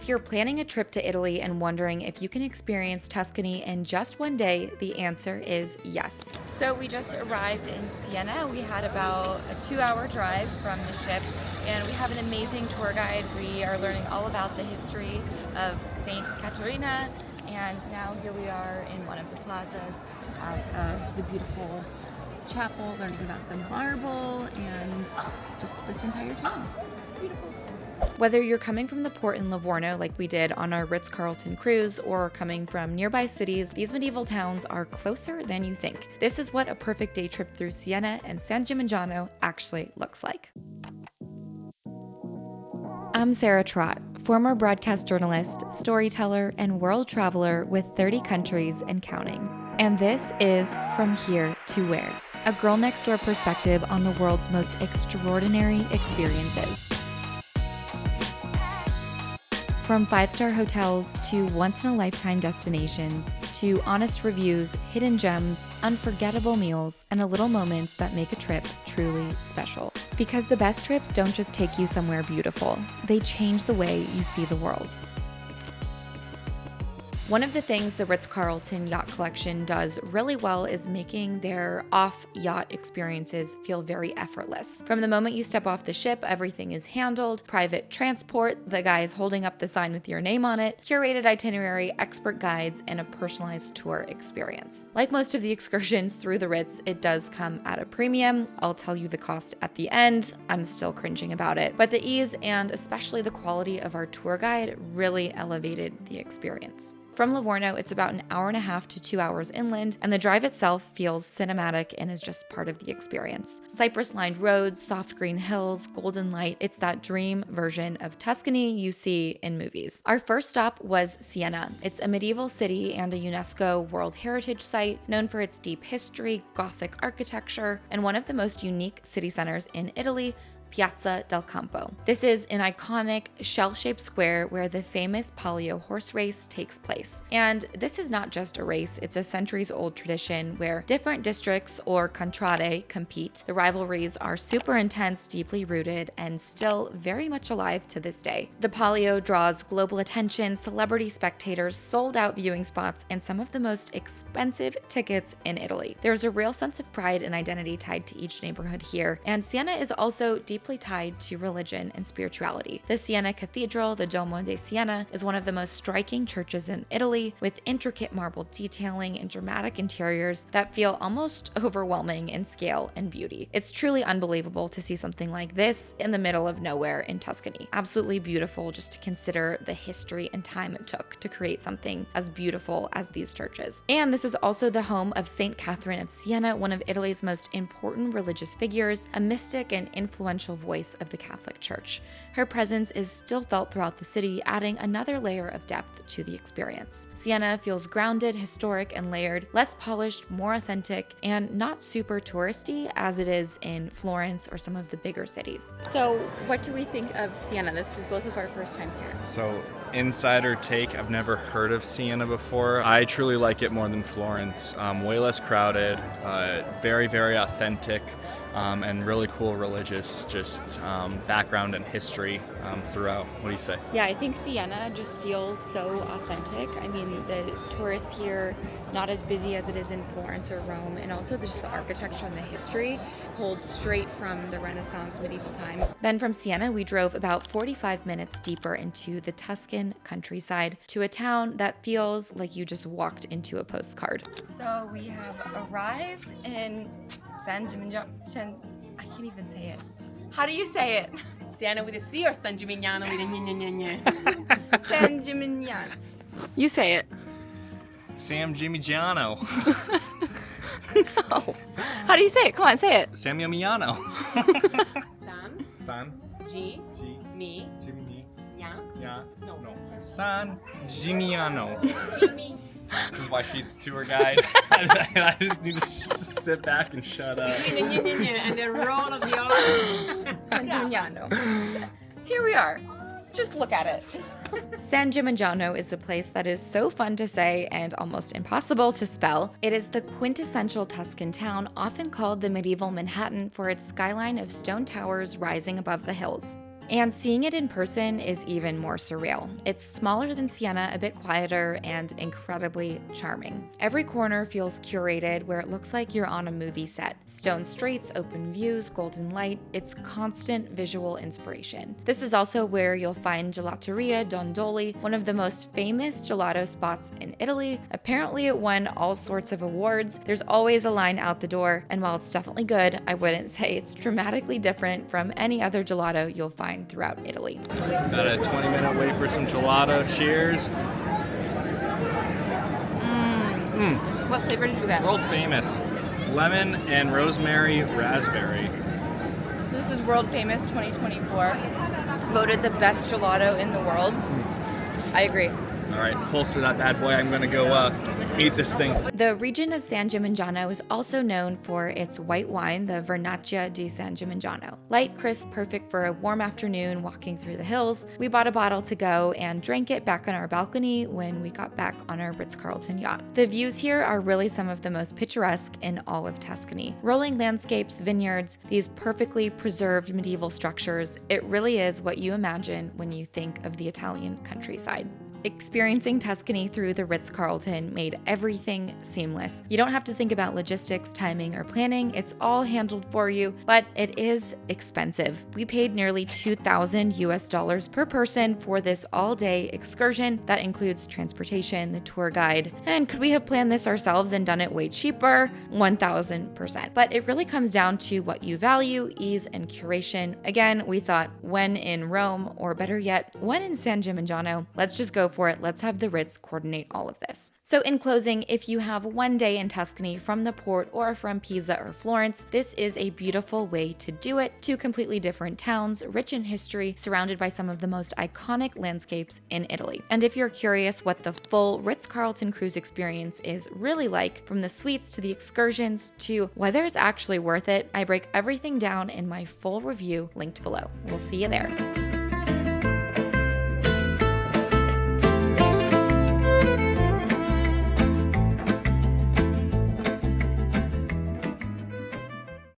If you're planning a trip to Italy and wondering if you can experience Tuscany in just one day, the answer is yes. So we just arrived in Siena. We had about a 2-hour drive from the ship, and we have an amazing tour guide. We are learning all about the history of Saint Catherine, and now here we are in one of the plazas at the beautiful chapel, learning about the marble and just this entire town. Beautiful. Whether you're coming from the port in Livorno like we did on our Ritz-Carlton cruise or coming from nearby cities, these medieval towns are closer than you think. This is what a perfect day trip through Siena and San Gimignano actually looks like. I'm Sarah Trott, former broadcast journalist, storyteller, and world traveler with 30 countries and counting. And this is From Here to Where, a girl next door perspective on the world's most extraordinary experiences. From 5-star hotels to once-in-a-lifetime destinations, to honest reviews, hidden gems, unforgettable meals, and the little moments that make a trip truly special. Because the best trips don't just take you somewhere beautiful, they change the way you see the world. One of the things the Ritz-Carlton Yacht Collection does really well is making their off-yacht experiences feel very effortless. From the moment you step off the ship, everything is handled, private transport, the guys holding up the sign with your name on it, curated itinerary, expert guides, and a personalized tour experience. Like most of the excursions through the Ritz, it does come at a premium. I'll tell you the cost at the end. I'm still cringing about it. But the ease and especially the quality of our tour guide really elevated the experience. From Livorno, it's about an hour and a half to 2 hours inland, and the drive itself feels cinematic and is just part of the experience. Cypress-lined roads, soft green hills, golden light, it's that dream version of Tuscany you see in movies. Our first stop was Siena. It's a medieval city and a UNESCO World Heritage Site known for its deep history, Gothic architecture, and one of the most unique city centers in Italy, Piazza del Campo. This is an iconic shell-shaped square where the famous Palio horse race takes place. And this is not just a race, it's a centuries-old tradition where different districts or contrade compete. The rivalries are super intense, deeply rooted, and still very much alive to this day. The Palio draws global attention, celebrity spectators, sold-out viewing spots, and some of the most expensive tickets in Italy. There's a real sense of pride and identity tied to each neighborhood here, and Siena is also deeply tied to religion and spirituality. The Siena Cathedral, the Duomo di Siena, is one of the most striking churches in Italy, with intricate marble detailing and dramatic interiors that feel almost overwhelming in scale and beauty. It's truly unbelievable to see something like this in the middle of nowhere in Tuscany. Absolutely beautiful just to consider the history and time it took to create something as beautiful as these churches. And this is also the home of Saint Catherine of Siena, one of Italy's most important religious figures, a mystic and influential voice of the Catholic Church. Her presence is still felt throughout the city, adding another layer of depth to the experience. Siena feels grounded, historic, and layered, less polished, more authentic, and not super touristy as it is in Florence or some of the bigger cities. So what do we think of Siena? This is both of our first times here. So insider take, I've never heard of Siena before. I truly like it more than Florence. Way less crowded, very, very authentic, and really cool religious just background and history throughout. What do you say? Yeah, I think Siena just feels so authentic. I mean, the tourists here, not as busy as it is in Florence or Rome, and also just the architecture and the history holds straight from the Renaissance medieval times. Then from Siena, we drove about 45 minutes deeper into the Tuscan countryside to a town that feels like you just walked into a postcard. So we have arrived in San Gimignano. I can't even say it. How do you say it? Siena with a C or San Gimignano with a ñ. San Gimignano. You say it. Sam Gimignano. No. How do you say it? Come on, say it. Sam Gimignano. San San G G Mi Jimmy Ñ. Yeah. No. San Gimignano. Jimmy. This is why she's the tour guide, and I just need to just sit back and shut up. And the roll of the R. San Gimignano. Here we are. Just look at it. San Gimignano is a place that is so fun to say and almost impossible to spell. It is the quintessential Tuscan town, often called the medieval Manhattan for its skyline of stone towers rising above the hills. And seeing it in person is even more surreal. It's smaller than Siena, a bit quieter, and incredibly charming. Every corner feels curated where it looks like you're on a movie set. Stone streets, open views, golden light, it's constant visual inspiration. This is also where you'll find Gelateria Dondoli, one of the most famous gelato spots in Italy. Apparently it won all sorts of awards. There's always a line out the door, and while it's definitely good, I wouldn't say it's dramatically different from any other gelato you'll find throughout Italy. Got a 20-minute wait for some gelato. Cheers. What flavor did you get? World famous. Lemon and rosemary raspberry. This is world famous 2024. Voted the best gelato in the world. I agree. All right, holster that bad boy. I'm gonna go eat this thing. The region of San Gimignano is also known for its white wine, the Vernaccia di San Gimignano. Light, crisp, perfect for a warm afternoon walking through the hills. We bought a bottle to go and drank it back on our balcony when we got back on our Ritz-Carlton yacht. The views here are really some of the most picturesque in all of Tuscany. Rolling landscapes, vineyards, these perfectly preserved medieval structures. It really is what you imagine when you think of the Italian countryside. Experiencing Tuscany through the Ritz-Carlton made everything seamless. You don't have to think about logistics, timing, or planning. It's all handled for you, but it is expensive. We paid nearly $2,000 per person for this all-day excursion. That includes transportation, the tour guide. And could we have planned this ourselves and done it way cheaper? 1000%. But it really comes down to what you value, ease, and curation. Again, we thought when in Rome, or better yet, when in San Gimignano, let's just go for it. Let's have the Ritz coordinate all of this. So in closing, if you have one day in Tuscany from the port or from Pisa or Florence, this is a beautiful way to do it. Two completely different towns, rich in history, surrounded by some of the most iconic landscapes in Italy. And if you're curious what the full Ritz-Carlton cruise experience is really like, from the suites to the excursions to whether it's actually worth it, I break everything down in my full review linked below. We'll see you there.